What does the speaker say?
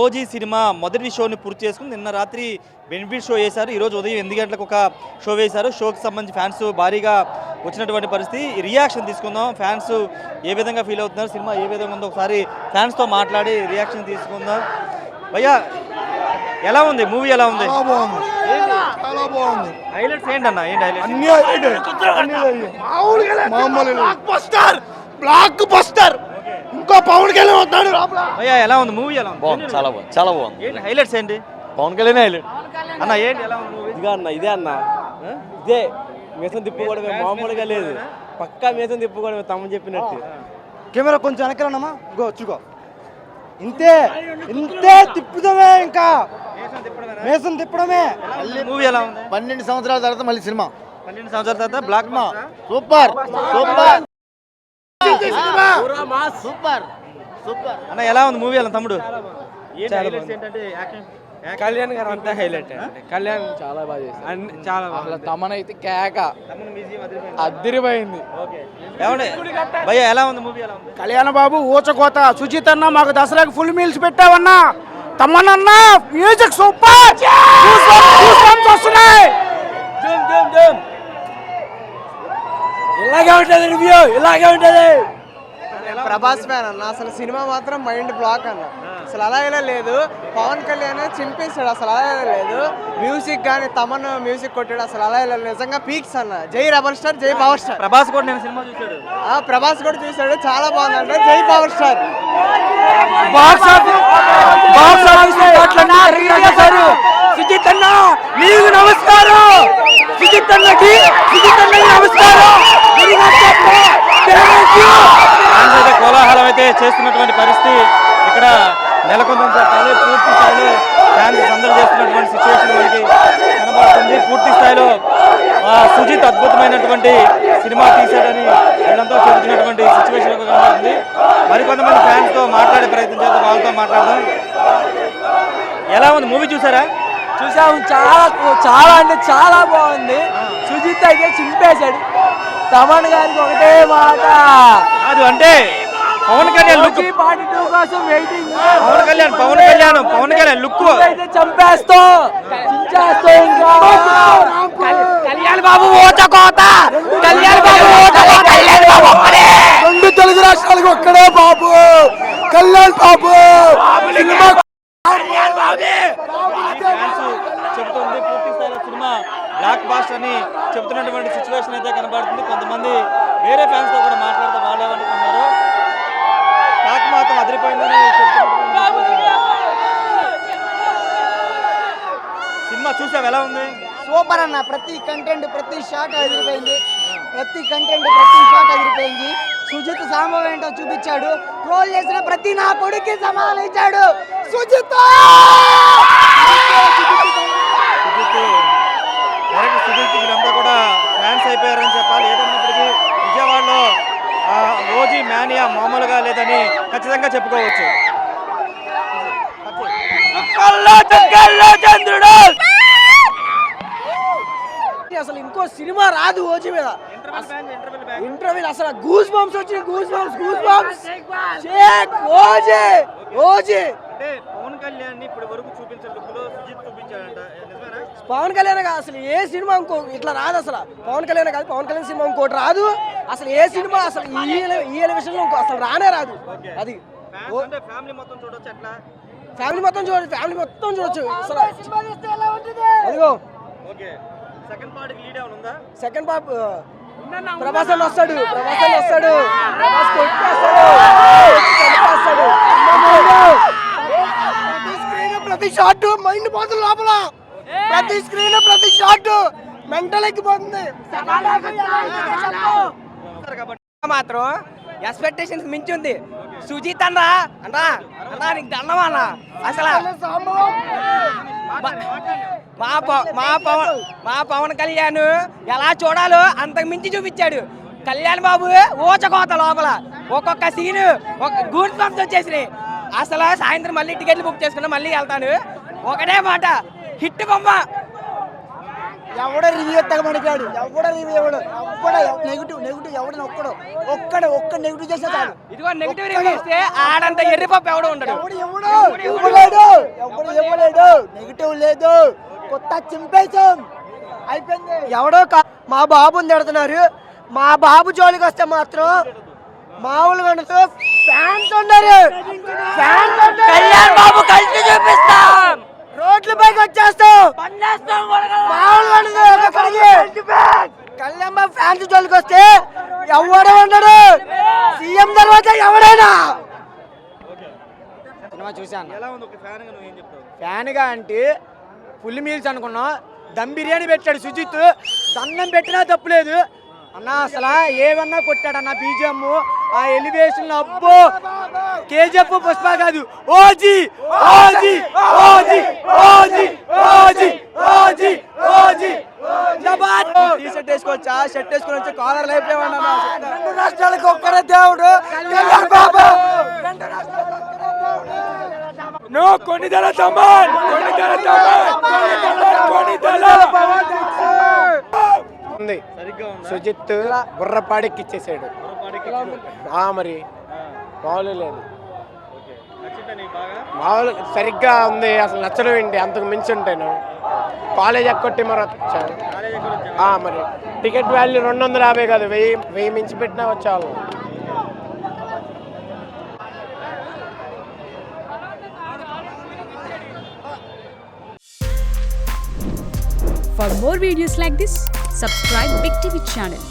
OG cinema మొదటి షోని పూర్తి చేసుకుని నిన్న రాత్రి బెనిఫిట్ షో వేశారు. ఈరోజు ఉదయం 8 గంటలకు ఒక షో వేశారు. షోకి సంబంధించి ఫ్యాన్స్ భారీగా వచ్చినటువంటి పరిస్థితి. రియాక్షన్ తీసుకుందాం, ఫ్యాన్స్ ఏ విధంగా ఫీల్ అవుతున్నారు, సినిమా ఏ విధంగా ఉందో ఒకసారి ఫ్యాన్స్తో మాట్లాడి రియాక్షన్ తీసుకుందాం. భయ్యా ఎలా ఉంది మూవీ? ఎలా ఉంది? చాలా బాగుంది. హైలైట్స్ ఏంటన్న? ఏంటి హైలైట్స్? బ్లాక్ బస్టర్ ఇంకో పవన్ కళ్యాణ్ వస్తాడు. భయ్యా ఎలా ఉంది మూవీ? ఎలా ఉంది? బాగుంది, చాలా బాగుంది, చాలా బాగుంది. ఏంటి హైలైట్స్ ఏంటి? పవన్ కళ్యాణ్ హైలైట్ అన్న. ఏంటి ఎలా ఉంది మూవీ? ఇదిగా అన్న, ఇదే అన్న, ఇదే మేసం తిప్పుకోవడమే, మామూలుగా లేదు. పక్కా మేసం తిప్పుకోవడమే, తమ్ముడు చెప్పినట్టు. కెమెరా కొంచెం వెనకాలన్నమా, గో చూకో. ఇంతే ఇంతే తిప్పుదమే, ఇంకా మేసం తిప్పడమే. మూవీ ఎలా ఉంది? 12 సంవత్సరాల తర్వాత మళ్ళీ సినిమా. 12 సంవత్సరాల తర్వాత block super super super super. అన్న ఎలా ఉంది మూవీ? ఎలా తమ్ముడు? ఏంటంటే కళ్యాణ్ గారు అంతా హైలైట్ అండి. కళ్యాణ్ చాలా బాగా చేశారు, చాలా బాగా. తమనైతే కేక అద్దరిపోయింది. భయ్యా ఎలా ఉంది మూవీ? ఎలా ఉంది? కళ్యాణ బాబు ఊచకోత. సుజిత్ అన్న మాకు దసరాకి ఫుల్ మీల్స్ పెట్టావన్నా. తమ్మనన్నా మ్యూజిక్ సూపర్. వస్తున్నాయి. ఇలాగే ఉంటది రివ్యూ, ఇలాగే ఉంటది. ప్రభాస్ ఫ్యాన్ అన్న. అసలు సినిమా మాత్రం మైండ్ బ్లాక్ అన్న. అసలు అలా ఇలా లేదు. పవన్ కళ్యాణ్ చింపేశాడు. అసలు అలా ఇలా లేదు. మ్యూజిక్ కానీ తమన్ మ్యూజిక్ కొట్టాడు. అసలు అలా ఇలా నిజంగా పీక్స్ అన్న. జై రెబల్ స్టార్, జై పవర్ స్టార్. ప్రభాస్ కూడా నేను సినిమా చూసాడు. ప్రభాస్ కూడా చూసాడు, చాలా బాగుందంటే. జై పవర్ స్టార్. సుజిత్ అన్న నీకు నమస్కారం. సుజిత్ అన్నకి నమస్కారం. కోలాహలం అయితే చేస్తున్నటువంటి పరిస్థితి ఇక్కడ నెలకొందని చెప్పాలి. పూర్తి స్థాయిలో ఫ్యాన్స్ సందడి చేస్తున్నటువంటి సిచ్యువేషన్ మనకి కనబడుతుంది. పూర్తి స్థాయిలో సుజిత్ అద్భుతమైనటువంటి సినిమా తీశాడని వీళ్ళంతా చెబుతున్నటువంటి సిచ్యువేషన్ కనబడుతుంది. మరికొంతమంది ఫ్యాన్స్తో మాట్లాడే ప్రయత్నం చేద్దాం, వాళ్ళతో మాట్లాడదాం. ఎలా ఉంది మూవీ? చూసారా? చూసాము. చాలా అంటే చాలా బాగుంది. సుజిత్ అయితే చింపేశాడు. తమన్ గారికి ఒకటే మాట, అది అంటే పవన్ కళ్యాణ్ లుక్. పార్ట్ 2 కోసం వెయిటింగ్. పవన్ కళ్యాణ్ లుక్ అయితే చంపేస్తాం, చించేస్తాం. ఇంకా కళ్యాణ్ బాబు ఓచకోత. కళ్యాణ్ బాబు ఓచకోత. రెండు తెలుగు రాష్ట్రాలకు ఒక్కడే బాబు, కళ్యాణ్ బాబు. చెబుతుంది పూర్తి స్థాయిలో సినిమా బ్లాక్ బాస్టర్ అని చెబుతున్నటువంటి సిచ్యువేషన్ అయితే కనబడుతుంది. కొంతమంది వేరే ఫ్యాన్స్ తో కూడా మాట్లాడుతూ వాళ్ళు ఏమనుకున్నారు, టాక్ మాత్రం అదిరిపోయిందని సినిమా చూసావు? ఎలా ఉంది? సూపర్ అన్న. ప్రతి కంటెంట్, ప్రతి షాట్ అదిరిపోయింది. సుజిత్ సాంబవ్ ఏంటో చూపించాడు. ట్రోల్ చేసిన ప్రతి నా కొడుక్కి సమాధానం ఇచ్చాడు. సుజిత్ వీళ్ళంతా కూడా ఫ్యాన్స్ అయిపోయారని చెప్పాలి. ఏదన్నప్పటికీ విజయవాడలో ఓజీ మ్యానియా మామూలుగా లేదని ఖచ్చితంగా చెప్పుకోవచ్చు. అసలు ఇంకో సినిమా రాదు ఓజీ మీద. ఇంటర్వ్యూ అసలు గూస్ బంప్స్ వచ్చినాయి. ఓజీ పవన్ కళ్యాణ్ ఇప్పుడు వరకు చూపించిన లుక్ లో సుజిత్ చూపించాడంట. పవన్ కళ్యాణ్ అసలు ఏ సినిమా ఇంకో ఇట్లా రాదు. అసలు పవన్ కళ్యాణ్ కాదు, పవన్ కళ్యాణ్ సినిమా ఇంకోటి రాదు. అసలు ఏ సినిమా అసలు ఈ ఎలివేషన్ లో అసలు రానే రాదు. అది ఫ్యామిలీ మొత్తం చూడొచ్చు. అట్లా ఫ్యామిలీ మొత్తం చూడొచ్చు అసలు. అదిగో సెకండ్ పార్ట్ లీడ్ ఏమైనా ఉందా? సెకండ్ పార్ట్ ప్రభాస్ వస్తాడు. ప్రతి షాట్ మైండ్ పోతుంది లోపల. ప్రతి స్క్రీన్, ప్రతి షాట్ మెంటల్ ఎక్కిపోతుంది. మాత్రం ఎక్స్పెక్టేషన్స్ మించి ఉంది. సుజిత్ అన్నా నీకు దండమా అన్న. అసలు మా పవన్ కళ్యాణ్ ఎలా చూడాలో అంతకు మించి చూపించాడు. కళ్యాణ్ బాబు ఊచకోత లోపల. ఒక్కొక్క సీను గూడ్స్ బంప్స్ వచ్చేసినాయి. అసలు సాయంత్రం మళ్ళీ టికెట్లు బుక్ చేసుకున్నా, మళ్ళీ వెళ్తాను. ఒకటే మాట, హిట్ బొమ్మ. ఎవడ రివ్యూ ఎత్తగ మనకాడు, ఎవడ రివ్యూ ఎవడు, ఎవడ నెగిటివ్ ఎవడని ఒక్క నెగిటివ్ చేస్తే చాలు. ఇదిగో నెగిటివ్ రివ్యూ ఇస్తే ఆడంత ఎర్రిపప్పు ఎవడో ఉండడు. ఇవ్వలేడు, నెగిటివ్ లేదు, కొత్త చింపేశాం అయిపోయింది. ఎవడో మా బాబుని తిడుతున్నారు. మా బాబు జోలికి వస్తే మాత్రం మామూలుగా ఉండదు. ఫ్యాన్స్ ఉన్నారు, కళ్యాణ్ బాబు కలిసి చూపిస్తాం, రోడ్ల పైకి వచ్చేస్తాం. మామూలుగా ఉండదు. కళ్యాణ్ బాబు ఫ్యాన్స్ జోలికి వస్తే ఎవడో ఉండడు. సీఎం తర్వాత ఎవడైనా. సినిమా చూశాను. ఎలా ఉంది ఒక ఫ్యాన్ గా నువ్వు ఏం చెప్తావు? ఫ్యాన్గా అంటే ఫుల్ మీల్స్ అనుకున్నాం, దమ్ బిర్యానీ పెట్టాడు సుజిత్, దన్నం పెట్టినా తప్పులేదు అన్న. అసలు ఏమన్నా కొట్టాడన్న బీజిఎం, ఆ ఎలివేషన్ అబ్బో. కేజీఎఫ్ పుష్ప కాదు, OG OG OG OG OG OG OG. T shirt వేసుకోవచ్చా, షర్ట్ వేసుకొని వచ్చి కాలర్ లైఫ్ ఏమన్నా. రెండు రాష్ట్రాలకు ఒక్కరే దేవుడు Kalyan Babu. No, Konidala Taman! Konidala Taman! Konidala! ఉంది. సరిగ్గా ఉందా? సుజిత్ బుర్రపాడికి ఇచ్చేసాడు. మరి మామూలు లేదు. ఓకే. నచ్చిందా నీకు బాగా? మామూలు సరిగ్గా ఉంది. అసలు నచ్చడం ఏంటి, అంతకు మించి ఉంటాను. కాలేజ్ ఎక్కొట్టి మరి వచ్చాను. కాలేజ్ ఎక్కడ వచ్చావా? మరి టికెట్ వాల్యూ 250 కాదు, 1000 మించి పెట్టినా వచ్చేవాళ్ళం. For more videos like this, subscribe Big TV channel.